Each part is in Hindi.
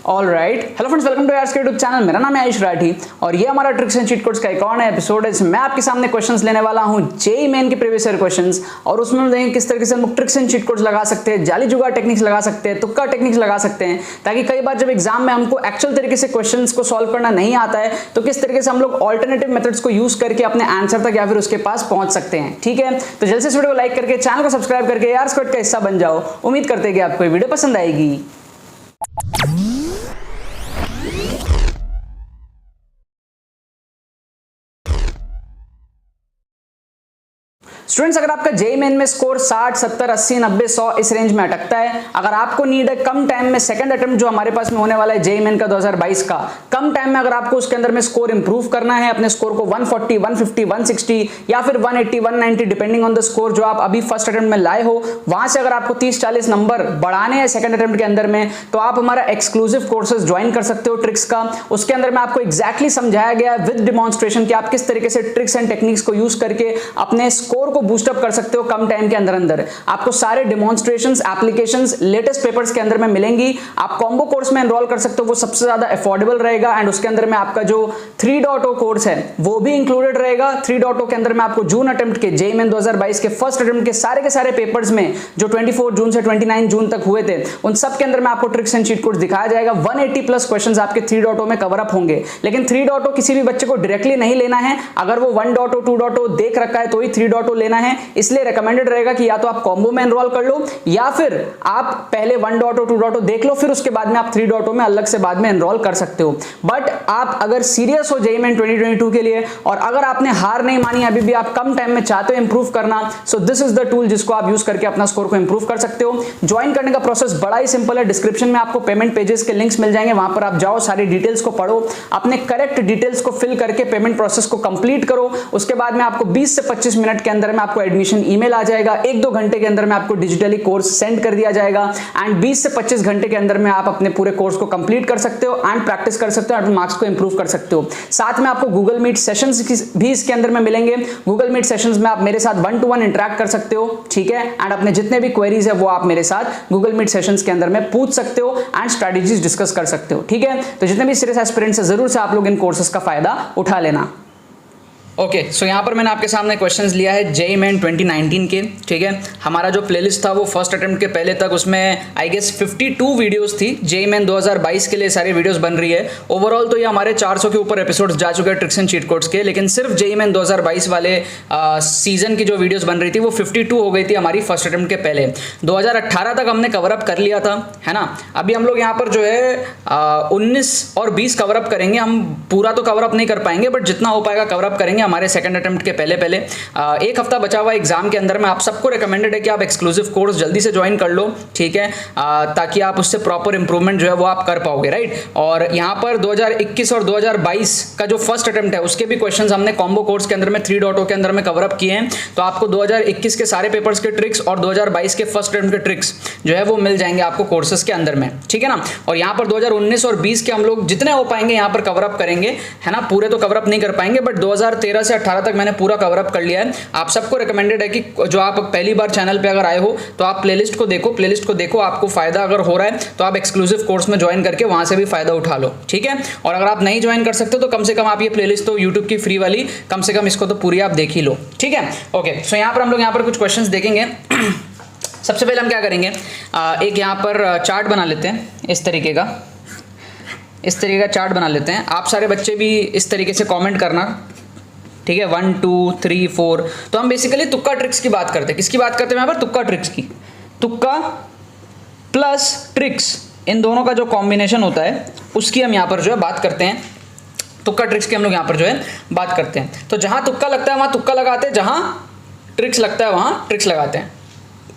Alright, hello friends, welcome two hours के यूट्यूब चैनल। मेरा नाम है आयुष राठी और ये हमारा ट्रिक्स एंड चीट कोड्स का एक और नया एपिसोड है। मैं आपके सामने क्वेश्चंस लेने वाला हूं जेईई मेन के प्रीवियस ईयर क्वेश्चंस, और उसमें हम देखेंगे किस तरीके से हम ट्रिक्स एंड चीट कोड्स लगा सकते हैं, जाली जुगाड़ टेक्निक्स लगा सकते हैं, तुक्का टेक्निक्स लगा सकते हैं, ताकि कई बार जब एग्जाम में हमको एक्चुअल तरीके से क्वेश्चंस को सॉल्व करना नहीं आता है तो किस तरीके से हम लोग ऑल्टरनेटिव मेथड्स को यूज करके अपने आंसर तक या फिर उसके पास पहुंच सकते हैं। ठीक है, तो जल्द से इस वीडियो को लाइक करके चैनल को सब्सक्राइब करके यार स्क्वाड का हिस्सा बन जाओ। उम्मीद करते हैं कि आपको ये वीडियो पसंद आएगी। स्टूडेंट्स, अगर आपका जेईई मेन में स्कोर 60, 70, 80, 90, 100 इस रेंज में अटकता है, अगर आपको नीड है कम टाइम में सेकंड अटेम्प्ट जो हमारे पास में होने वाला है जेईई मेन का 2022 का, कम टाइम में अगर आपको उसके अंदर में स्कोर इंप्रूव करना है, अपने स्कोर को 140, 150, 160 या फिर 180, 190 डिपेंडिंग ऑन द स्कोर जो आप अभी फर्स्ट अटेम्प्ट में लाए हो, वहां से अगर आपको 30-40 नंबर बढ़ाने हैं सेकंड अटेम्प्ट के अंदर में, तो आप हमारा एक्सक्लूसिव कोर्सेज ज्वाइन कर सकते हो ट्रिक्स का। उसके अंदर में आपको एग्जैक्टली समझाया गया है विद डिमॉन्स्ट्रेशन कि आप किस तरीके से ट्रिक्स एंड टेक्निक्स को यूज करके अपने स्कोर को बूस्ट अप कर सकते हो कम टाइम के अंदर। आपको सारे डिमॉन्स्ट्रेशंस, एप्लीकेशंस लेटेस्ट पेपर्स के अंदर में मिलेंगी। आप कॉम्बो कोर्स में एनरोल कर सकते हो, वो सबसे ज्यादा अफोर्डेबल रहेगा, एंड उसके अंदर में आपका जो 3.0 कोर्स है वो भी इंक्लूडेड रहेगा। 3.0 के अंदर में आपको जून अटेम्प्ट के जेईई मेन 2022 के फर्स्ट अटेम्प्ट के सारे पेपर्स में जो 24 जून से 29 जून तक हुए थे, उन सब के अंदर में आपको ट्रिक्स एंड चीट कोड्स दिखाया जाएगा। 180 प्लस क्वेश्चंस आपके 3.0 में कवर अप होंगे, लेकिन 3.0 किसी भी बच्चे को डायरेक्टली नहीं लेना है। अगर वो 1.0, 2.0 देख रखा है तो ही 3.0 लेना है। इसलिए रिकमेंडेड रहेगा कि या तो आप कॉम्बो में एनरोल कर लो या फिर आप पहले 1.0, 2.0 देख लो, फिर उसके बाद में आप 3.0 में अलग से बाद में एनरोल कर सकते हो। बट आप अगर सीरियस हो जेईई मेन 2022 के लिए, और अगर आपने हार नहीं मानी, अभी भी आप कम टाइम में चाहते हो इंप्रूव करना, so this is the tool जिसको आप यूज करके अपना स्कोर को इंप्रूव कर सकते हो। ज्वाइन करने का प्रोसेस बड़ा ही सिंपल है। डिस्क्रिप्शन में आपको पेमेंट पेजेस के लिंक्स मिल जाएंगे, वहां पर आप जाओ, सारी डिटेल्स को पढ़ो, अपने करेक्ट डिटेल्स को फिल करके पेमेंट प्रोसेस को कंप्लीट करो। उसके बाद में आपको 20 से 25 मिनट के अंदर में आपको एडमिशन ईमेल आ जाएगा। 1-2 घंटे के अंदर में आपको डिजिटली कोर्स सेंड कर दिया जाएगा, एंड 20 से 25 घंटे के अंदर में आप अपने पूरे कोर्स को कंप्लीट कर सकते हो एंड प्रैक्टिस कर सकते हो, अपने मार्क्स को इंप्रूव कर सकते हो। साथ में आपको गूगल मीट सेशंस भी इसके अंदर में मिलेंगे। गूगल मीट सेशंस में आप मेरे साथ 1-to-1 इंटरेक्ट कर सकते हो, ठीक है, एंड अपने जितने भी क्वेरीज है वो आप मेरे साथ गूगल मीट सेशंस के अंदर में पूछ सकते हो एंड स्ट्रेटजीज डिस्कस कर सकते हो। ठीक है, तो जितने भी सीरियस एस्पिरेंट्स है जरूर से आप लोग इन कोर्सेज का फायदा उठा लेना। ओके, सो यहाँ पर मैंने आपके सामने क्वेश्चंस लिया है जेईई मेन 2019 के। ठीक है, हमारा जो प्लेलिस्ट था वो फर्स्ट अटेम्प्ट के पहले तक, उसमें आई गेस 52 वीडियोस थी। जेईई मेन 2022 के लिए सारी वीडियोस बन रही है। ओवरऑल तो ये हमारे 400 के ऊपर एपिसोड्स जा चुके हैं ट्रिक्स एंड चीट कोड्स के, लेकिन सिर्फ जेईई मेन 2022 वाले सीजन की जो वीडियोस बन रही थी वो 52 हो गई थी हमारी फर्स्ट अटेम्प्ट के पहले। 2018 तक हमने कवर अप कर लिया था, है ना। अभी हम लोग यहाँ पर जो है 19 और 20 कवर अप करेंगे। हम पूरा तो कवर अप नहीं कर पाएंगे, बट जितना हो पाएगा कवर अप करेंगे हमारे सेकंड अटेम्प्ट के पहले। एक हफ्ता बचा हुआ एग्जाम के अंदर में, आप सबको रिकमेंडेड है कि आप एक्सक्लूसिव कोर्स जल्दी से ज्वाइन कर लो, ठीक है, ताकि आप उससे प्रॉपर इंप्रूवमेंट जो है वो आप कर पाओगे, राइट। और यहाँ पर 2021 और 2022 का जो फर्स्ट अटेम्प्ट है उसके भी क्वेश्चंस हमने कॉम्बो कोर्स के अंदर में 3.0 के अंदर में कवर अप किए हैं। तो आपको 2021 के सारे पेपर्स के ट्रिक्स और 2022 के फर्स्ट अटेम्प्ट के ट्रिक्स जो है वो मिल जाएंगे आपको कोर्सेज के अंदर में, ठीक है ना। और यहाँ पर 2019 और 20 के हम लोग जितने हो पाएंगे यहाँ पर कवर अप करेंगे, है ना। पूरे तो कवर अप नहीं कर पाएंगे, बट 2013 से 18 तक मैंने पूरा कवर अप कर लिया है। आप सबको रिकमेंडेड है कि जो आप पहली बार चैनल पे अगर आए हो तो आप प्लेलिस्ट को देखो, आपको फायदा अगर हो रहा है तो आप एक्सक्लूसिव कोर्स में ज्वाइन करके वहां से भी फायदा उठा लो, ठीक है। और अगर आप नहीं ज्वाइन कर सकते तो कम से कम आप ये प्लेलिस्ट तो यूट्यूब की फ्री वाली, कम से कम इसको तो पूरी आप देख ही लो, ठीक है। ओके, सो यहाँ पर हम लोग यहाँ पर कुछ क्वेश्चन देखेंगे। सबसे पहले हम क्या करेंगे, एक यहाँ पर चार्ट बना लेते हैं, इस तरीके का चार्ट बना लेते हैं। आप सारे बच्चे भी इस तरीके से कॉमेंट करना, ठीक है। 1 2 3 4। तो हम बेसिकली तुक्का ट्रिक्स की बात करते हैं। किसकी बात करते हैं यहाँ पर? तुक्का ट्रिक्स की। तुक्का प्लस ट्रिक्स, इन दोनों का जो कॉम्बिनेशन होता है उसकी हम यहाँ पर जो है बात करते हैं। तुक्का ट्रिक्स की हम लोग यहाँ पर जो है बात करते हैं। तो जहाँ तुक्का लगता है वहाँ तुक्का लगाते हैं, जहाँ ट्रिक्स लगता है वहाँ ट्रिक्स लगाते हैं।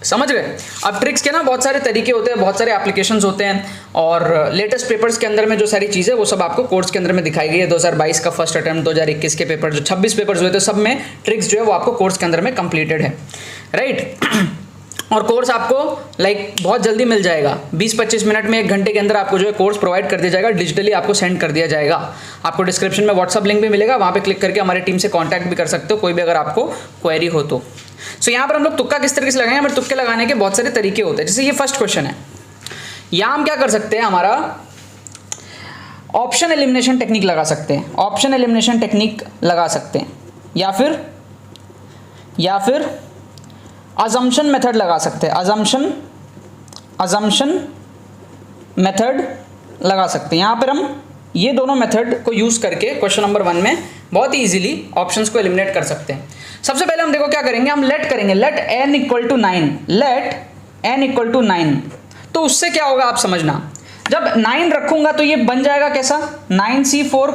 समझ गए? अब ट्रिक्स के ना बहुत सारे तरीके होते हैं, बहुत सारे एप्लीकेशंस होते हैं, और लेटेस्ट पेपर्स के अंदर में जो सारी चीज़ें वो सब आपको कोर्स के अंदर में दिखाई गई है। 2022 का फर्स्ट अटेम्प्ट, 2021 के पेपर, जो 26 पेपर्स हुए थे सब में ट्रिक्स जो है वो आपको कोर्स के अंदर में कंप्लीटेड है, राइट। और कोर्स आपको बहुत जल्दी मिल जाएगा। 20-25 मिनट में, 1 घंटे के अंदर आपको जो है कोर्स प्रोवाइड कर दिया जाएगा, डिजिटली आपको सेंड कर दिया जाएगा। आपको डिस्क्रिप्शन में व्हाट्सअप लिंक भी मिलेगा, वहाँ पे क्लिक करके हमारी टीम से कांटेक्ट भी कर सकते हो, कोई भी अगर आपको क्वेरी हो तो। सो यहाँ पर हम लोग तुक्का किस तरीके से लगाएंगे, हमारे तुक्के लगाने के बहुत सारे तरीके होते हैं। जैसे ये फर्स्ट क्वेश्चन है, यहाँ हम क्या कर सकते हैं, हमारा ऑप्शन एलिमिनेशन टेक्निक लगा सकते हैं, ऑप्शन एलिमिनेशन टेक्निक लगा सकते हैं, या फिर अजम्पशन मेथड लगा सकते हैं, अजम्पशन मेथड लगा सकते हैं। यहाँ पर हम ये दोनों मेथड को यूज़ करके क्वेश्चन नंबर 1 में बहुत ही ईजिली ऑप्शंस को एलिमिनेट कर सकते हैं। सबसे पहले हम देखो क्या करेंगे, हम लेट करेंगे, let n equal to 9, let n equal to 9। तो उससे क्या होगा आप समझना, जब 9 रखूंगा तो ये बन जाएगा कैसा, 9c4,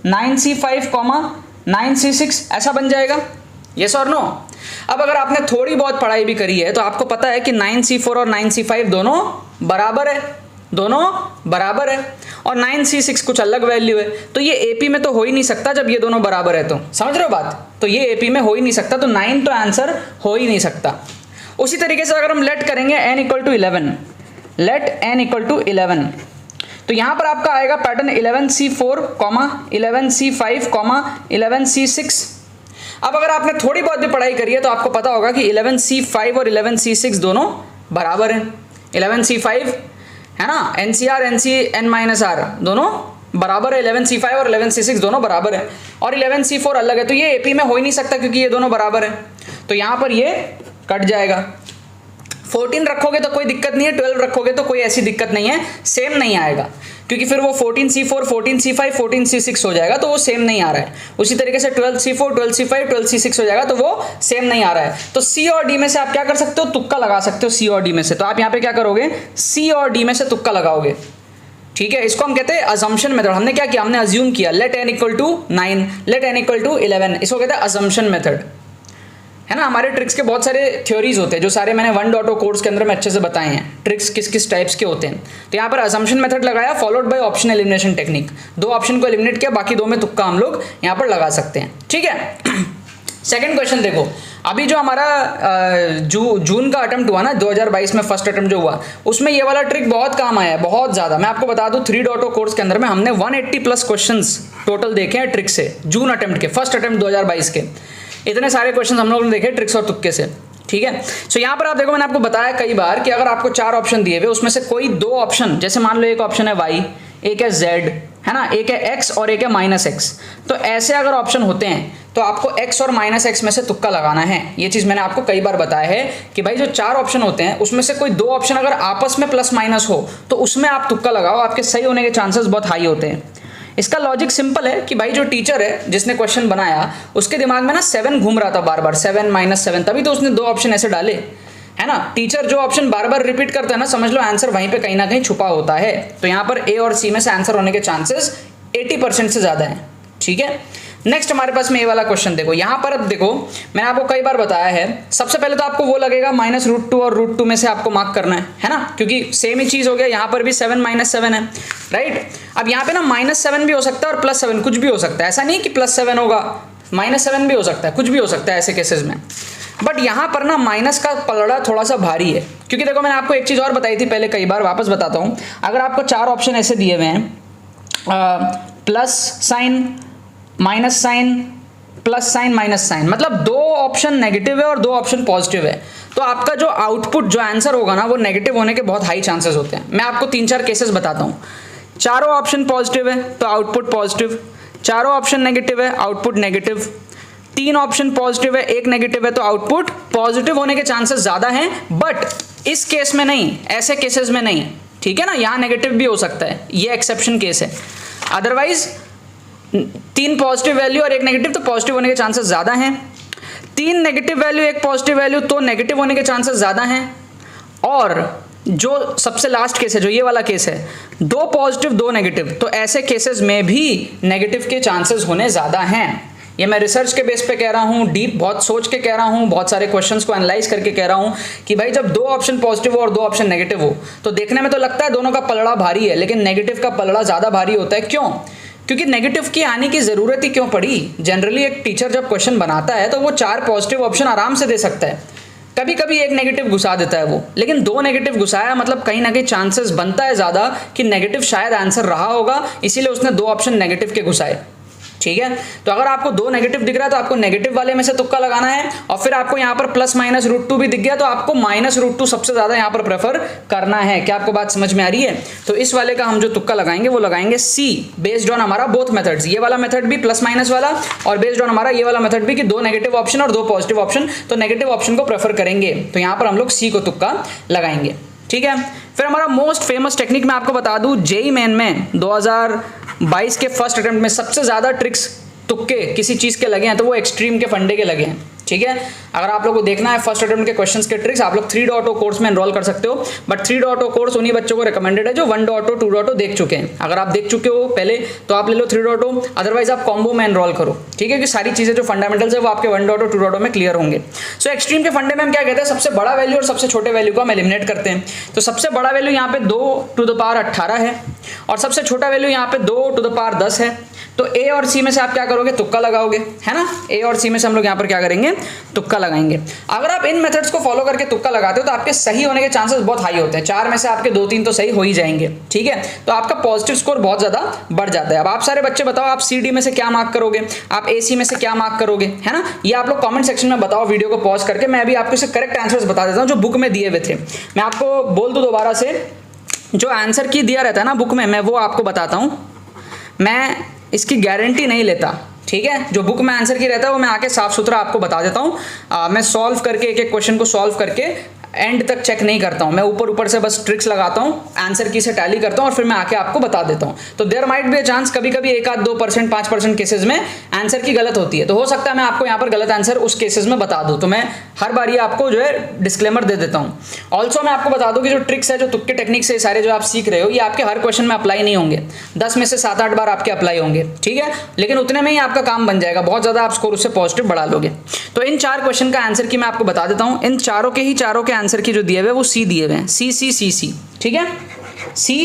9c5, 9c6, ऐसा बन जाएगा, यस और नो। अब अगर आपने थोड़ी बहुत पढ़ाई भी करी है तो आपको पता है कि 9c4 और 9c5 दोनों बराबर है, और 9c6 कुछ अलग वैल्यू है, तो ये AP में तो हो ही नहीं सकता जब ये दोनों बराबर है। तो समझ रहे हो बात, तो ये AP में हो ही नहीं सकता, तो 9 तो आंसर हो ही नहीं सकता। उसी तरीके से अगर हम लेट करेंगे n equal to 11, let n equal to 11, तो यहां पर आपका आएगा पैटर्न 11c4, 11c5, 11c6। अब अगर आपने थोड़ी बहुत भी पढ़ाई करी है तो आपको पता होगा कि 11c5 और 11c6 दोनों बराबर हैं। 11c5 है ना, NCR NC(n-r) दोनों बराबर है, 11c5 और 11c6 दोनों बराबर है, और 11c4 अलग है, तो ये AP में हो ही नहीं सकता क्योंकि ये दोनों बराबर है, तो यहां पर ये कट जाएगा। 14 रखोगे तो कोई दिक्कत नहीं है, 12 रखोगे तो कोई ऐसी दिक्कत नहीं है, सेम नहीं आएगा, क्योंकि फिर वो 14c4, 14c5, 14c6 हो जाएगा, तो वो सेम नहीं आ रहा है। उसी तरीके से 12c4, 12c5, 12c6 हो जाएगा, तो वो सेम नहीं आ रहा है। तो C और D में से आप क्या कर सकते हो, तुक्का लगा सकते हो C और D में से। तो आप यहाँ पे क्या करोगे, C और D में से तुक्का लगाओगे, ठीक है। इसको हम कहते हैं अजम्पशन मेथड। हमने क्या किया, हमने अज्यूम किया, let n equal to 9, let n equal to 11, इसको कहते हैं अजम्पशन मेथड, है ना। हमारे ट्रिक्स के बहुत सारे थ्योरीज होते हैं जो सारे मैंने 1.0 कोर्स के अंदर में अच्छे से बताए हैं, ट्रिक्स किस किस टाइप्स के होते हैं। तो यहाँ पर अजम्पशन मेथड लगाया, followed by option elimination technique, 2 option को एलिमिनेट किया, बाकी 2 में तुक्का हम लोग यहाँ पर लगा सकते हैं, ठीक है। सेकंड क्वेश्चन देखो, अभी जो हमारा जून का अटेम्प्ट हुआ ना 2022 में, फर्स्ट अटेम्प्ट जो हुआ, उसमें ये वाला ट्रिक बहुत काम आया है, बहुत ज़्यादा। मैं आपको बता दूं 3.0 कोर्स के अंदर में हमने 180+ क्वेश्चंस टोटल देखे हैं ट्रिक से, जून अटेम्प्ट के, फर्स्ट अटेम्प्ट 2022 के, इतने सारे क्वेश्चन हम लोगों ने देखे ट्रिक्स और तुक्के से, ठीक है। सो यहाँ पर आप देखो, मैंने आपको बताया कई बार कि अगर आपको 4 ऑप्शन दिए हुए, उसमें से कोई 2 ऑप्शन, जैसे मान लो एक ऑप्शन है y, एक है z, है ना, एक है x और एक है -x, तो ऐसे अगर ऑप्शन होते हैं तो आपको x और -x में से तुक्का लगाना है। ये चीज़ मैंने आपको कई बार बताया है कि भाई जो 4 ऑप्शन होते हैं उसमें से कोई 2 ऑप्शन अगर आपस में प्लस माइनस हो तो उसमें आप तुक्का लगाओ, आपके सही होने के चांसेस बहुत हाई होते हैं। इसका लॉजिक सिंपल है कि भाई जो टीचर है जिसने क्वेश्चन बनाया उसके दिमाग में ना 7 घूम रहा था बार बार, 7 -7, तभी तो उसने 2 ऑप्शन ऐसे डाले, है ना। टीचर जो ऑप्शन बार बार रिपीट करता है ना, समझ लो आंसर वहीं पे कहीं ना कहीं छुपा होता है। तो यहाँ पर A और C में से आंसर होने के चांसेस 80% से ज़्यादा हैं, ठीक है। नेक्स्ट हमारे पास में ये वाला क्वेश्चन देखो, यहाँ पर अब देखो मैंने आपको कई बार बताया है, सबसे पहले तो आपको वो लगेगा -√2 और √2 में से आपको मार्क करना है ना, क्योंकि सेम ही चीज़ हो गया, यहाँ पर भी 7 -7 है, राइट। अब यहाँ पे ना -7 भी हो सकता है और +7 कुछ भी हो सकता है, ऐसा नहीं कि +7 होगा, -7 भी हो सकता है, कुछ भी हो सकता है ऐसे केसेस में। बट यहाँ पर ना माइनस का पलड़ा थोड़ा सा भारी है, क्योंकि देखो मैंने आपको एक चीज़ और बताई थी पहले कई बार, वापस बताता हूँ। अगर आपको 4 ऑप्शन ऐसे दिए हुए हैं, plus sign, minus sign, plus sign, minus sign, मतलब 2 ऑप्शन नेगेटिव है और 2 ऑप्शन पॉजिटिव है, तो आपका जो आउटपुट, जो आंसर होगा ना, वो नेगेटिव होने के बहुत हाई चांसेस होते हैं। मैं आपको 3-4 केसेस बताता हूँ। चारों ऑप्शन पॉजिटिव है तो आउटपुट पॉजिटिव, चारों ऑप्शन नेगेटिव है आउटपुट नेगेटिव, 3 ऑप्शन पॉजिटिव है 1 नेगेटिव है तो आउटपुट पॉजिटिव होने के चांसेस ज़्यादा हैं। बट इस केस में नहीं, ऐसे केसेस में नहीं, ठीक है ना, यहाँ नेगेटिव भी हो सकता है, ये एक्सेप्शन केस है। अदरवाइज 3 पॉजिटिव वैल्यू और 1 नेगेटिव, तो पॉजिटिव होने के चांसेस ज़्यादा हैं। 3 नेगेटिव वैल्यू 1 पॉजिटिव वैल्यू, तो नेगेटिव होने के चांसेस ज़्यादा हैं। और जो सबसे लास्ट केस है, जो ये वाला केस है, 2 पॉजिटिव 2 नेगेटिव, तो ऐसे केसेस में भी नेगेटिव के चांसेस होने ज़्यादा हैं। ये मैं रिसर्च के बेस पे कह रहा हूँ, डीप बहुत सोच के कह रहा हूँ, बहुत सारे क्वेश्चंस को एनालाइज करके कह रहा हूँ कि भाई जब 2 ऑप्शन पॉजिटिव हो और 2 ऑप्शन नेगेटिव हो तो देखने में तो लगता है दोनों का पलड़ा भारी है, लेकिन नेगेटिव का पलड़ा ज़्यादा भारी होता है। क्यों? क्योंकि नेगेटिव की आने की ज़रूरत ही क्यों पड़ी? जनरली एक टीचर जब क्वेश्चन बनाता है तो वो 4 पॉजिटिव ऑप्शन आराम से दे सकता है, कभी कभी 1 नेगेटिव घुसा देता है वो, लेकिन 2 नेगेटिव घुसाया मतलब कहीं ना कहीं चांसेस बनता है ज़्यादा कि नेगेटिव शायद आंसर रहा होगा, इसीलिए उसने 2 ऑप्शन नेगेटिव के घुसाए, ठीक है। तो अगर आपको 2 नेगेटिव दिख रहा है तो आपको नेगेटिव वाले में से तुक्का लगाना है, और फिर आपको यहां पर प्लस माइनस √2 भी दिख गया तो आपको माइनस √2 सबसे ज्यादा यहां पर प्रेफर करना है। क्या आपको बात समझ में आ रही है? तो इस वाले का हम जो तुक्का लगाएंगे वो लगाएंगे सी, बेस्ड ऑन हमारा बोथ मेथड्स, ये वाला मेथड भी प्लस माइनस वाला, और बेस्ड ऑन हमारा ये वाला मेथड भी कि 2 नेगेटिव ऑप्शन और 2 पॉजिटिव ऑप्शन, तो नेगेटिव ऑप्शन को प्रेफर करेंगे। तो यहां पर हम लोग सी को तुक्का लगाएंगे, ठीक है। फिर हमारा मोस्ट फेमस टेक्निक मैं आपको बता दूं, जेईई मेन में 2022 के फर्स्ट अटेम्प्ट में सबसे ज्यादा ट्रिक्स तुक्के किसी चीज के लगे हैं तो वो एक्सट्रीम के फंडे के लगे हैं, ठीक है। अगर आप लोगों को देखना है फर्स्ट अटेम्प्ट के क्वेश्चंस के ट्रिक्स, आप लोग 3.0 कोर्स में एनरोल कर सकते हो, बट 3.0 कोर्स उन्हीं बच्चों को रिकमेंडेड है जो 1.0 2.0 देख चुके हैं। अगर आप देख चुके हो पहले तो आप ले लो 3.0, अदरवाइज आप कॉम्बो में एनरोल करो, ठीक है, कि सारी चीजें जो फंडामेंटल्स है वो आपके 1.0 2.0 में क्लियर होंगे। सो एक्सट्रीम के फंडे में हम क्या कहते हैं, सबसे बड़ा वैल्यू और सबसे छोटे वैल्यू को हम एलिमिनेट करते हैं। तो सबसे बड़ा वैल्यू यहाँ पे 2⁻18 है और सबसे छोटा वैल्यू यहाँ पे 2⁻10 है। तो ए और सी में से आप क्या करोगे, तुक्का लगाओगे, है ना। ए और सी में से हम लोग यहाँ पर क्या करेंगे, तुक्का लगाएंगे। अगर आप इन मेथड्स को फॉलो करके तुक्का लगाते हो तो आपके सही होने के चांसेस बहुत हाई होते हैं, 4 में से आपके 2-3 तो सही हो ही जाएंगे, ठीक है। तो आपका पॉजिटिव स्कोर बहुत ज्यादा बढ़ जाता है। अब आप सारे बच्चे बताओ, आप सी डी में से क्या मार्क करोगे, आप ए सी में से क्या मार्क करोगे, है ना। ये आप लोग कॉमेंट सेक्शन में बताओ, वीडियो को पॉज करके। मैं अभी आपको इसे करेक्ट आंसर्स बता देता हूँ जो बुक में दिए हुए थे। मैं आपको बोल दूं दोबारा से, जो आंसर की दिया रहता है ना बुक में, मैं वो आपको बताता हूँ। मैं इसकी गारंटी नहीं लेता, ठीक है। जो बुक में आंसर की रहता है वो मैं आके साफ सुथरा आपको बता देता हूँ। मैं सॉल्व करके एक एक क्वेश्चन को सॉल्व करके एंड तक चेक नहीं करता हूं, मैं ऊपर से बस ट्रिक्स लगाता हूं, आंसर की से टैली करता हूं और फिर मैं आके आपको बता देता हूं। तो there might be a chance, कभी कभी 1-2%, 5% केसेस में आंसर की गलत होती है, तो हो सकता है मैं आपको यहां पर गलत आंसर उस केसेस में बता दूं। तो मैं हर बार ये आपको जो है डिस्क्लेमर दे देता हूं। ऑल्सो मैं आपको बता दूं कि जो ट्रिक्स है, जो तुक्के टेक्निक से सारे जो आप सीख रहे हो, ये आपके हर क्वेश्चन में अप्लाई नहीं होंगे, 10 में से 7-8 बार आपके अप्लाई होंगे, ठीक है। लेकिन उतने में ही आपका काम बन जाएगा, बहुत ज्यादा आप स्कोर उससे पॉजिटिव बढ़ा लोगे। तो इन 4 क्वेश्चन का आंसर की मैं आपको बता देता हूं। इन चारों के आंसर की जो दिए हुए सी दिए हुए हैं, सी, ठीक है। सी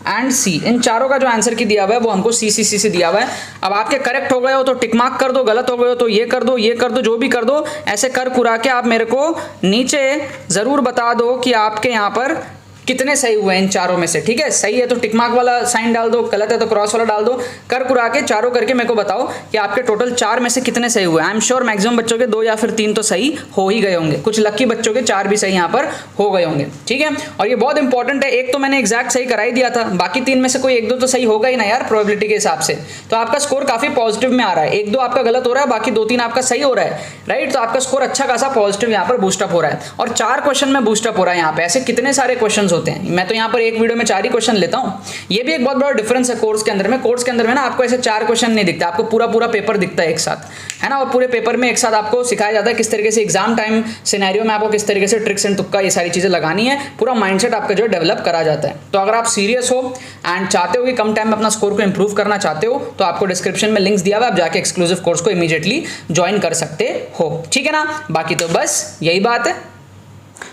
एंड सी, इन चारों का जो आंसर की दिया हुआ है वो हमको सी से दिया हुआ है। अब आपके करेक्ट हो गए हो तो टिक मार्क कर दो, गलत हो गए हो तो ये कर दो, जो भी कर दो। ऐसे कर कुरा के आप मेरे को नीचे जरूर बता दो कि आपके यहाँ पर कितने सही हुए इन चारों में से, ठीक है। सही है तो टिक मार्क वाला साइन डाल दो, गलत है तो क्रॉस वाला डाल दो। कर कुरा के चारों करके मेरे को बताओ कि आपके टोटल 4 में से कितने सही हुए। आई एम श्योर मैक्सिमम बच्चों के 2 या फिर 3 तो सही हो ही गए होंगे, कुछ लकी बच्चों के 4 भी सही यहाँ पर हो गए होंगे, ठीक है। और ये बहुत इंपॉर्टेंट है, एक तो मैंने एग्जैक्ट सही करा ही दिया था, बाकी 3 में से कोई 1-2 तो सही होगा ही ना यार, प्रोबेबिलिटी के हिसाब से। तो आपका स्कोर काफी पॉजिटिव में आ रहा है, 1-2 आपका गलत हो रहा है, बाकी 2-3 आपका सही हो रहा है, राइट। तो आपका स्कोर अच्छा खासा पॉजिटिव यहाँ पर बूस्टअप हो रहा है, और 4 क्वेश्चन में बूस्टअप हो रहा है यहाँ पे। ऐसे कितने सारे क्वेश्चन होते हैं, मैं तो यहाँ पर एक वीडियो में 4 ही क्वेश्चन लेता हूं। ये भी एक बहुत बड़ा डिफरेंस है कोर्स के अंदर में। कोर्स के अंदर में ना आपको ऐसे 4 क्वेश्चन नहीं दिखता, आपको पूरा पेपर दिखता है एक साथ, है ना। और पूरे पेपर में एक साथ आपको सिखाया जाता है किस तरीके से एग्जाम टाइम सिनेरियो में आपको किस तरीके से ट्रिक्स एंड तुक्का ये सारी चीजें लगानी है, पूरा माइंडसेट आपका जो डेवलप करा जाता है। तो अगर आप सीरियस हो एंड चाहते हो कि कम टाइम में अपना स्कोर को इंप्रूव करना चाहते हो तो आपको डिस्क्रिप्शन में लिंक्स दिया हुआ है, आप जाके एक्सक्लूसिव कोर्स को इमीडिएटली ज्वाइन कर सकते हो, ठीक है ना। बाकी तो बस यही बात है।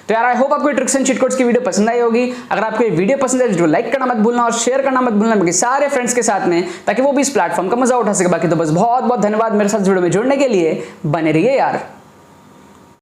तो यार आई होप आपको ट्रिक्स एंड चीट कोड्स की वीडियो पसंद आई होगी। अगर आपको ये वीडियो पसंद है तो लाइक करना मत भूलना और शेयर करना मत भूलना बाकी सारे फ्रेंड्स के साथ में, ताकि वो भी इस प्लेटफॉर्म का मजा उठा सके। बाकी तो बस बहुत बहुत धन्यवाद मेरे साथ वीडियो में जुड़ने के लिए, बने रहिए यार।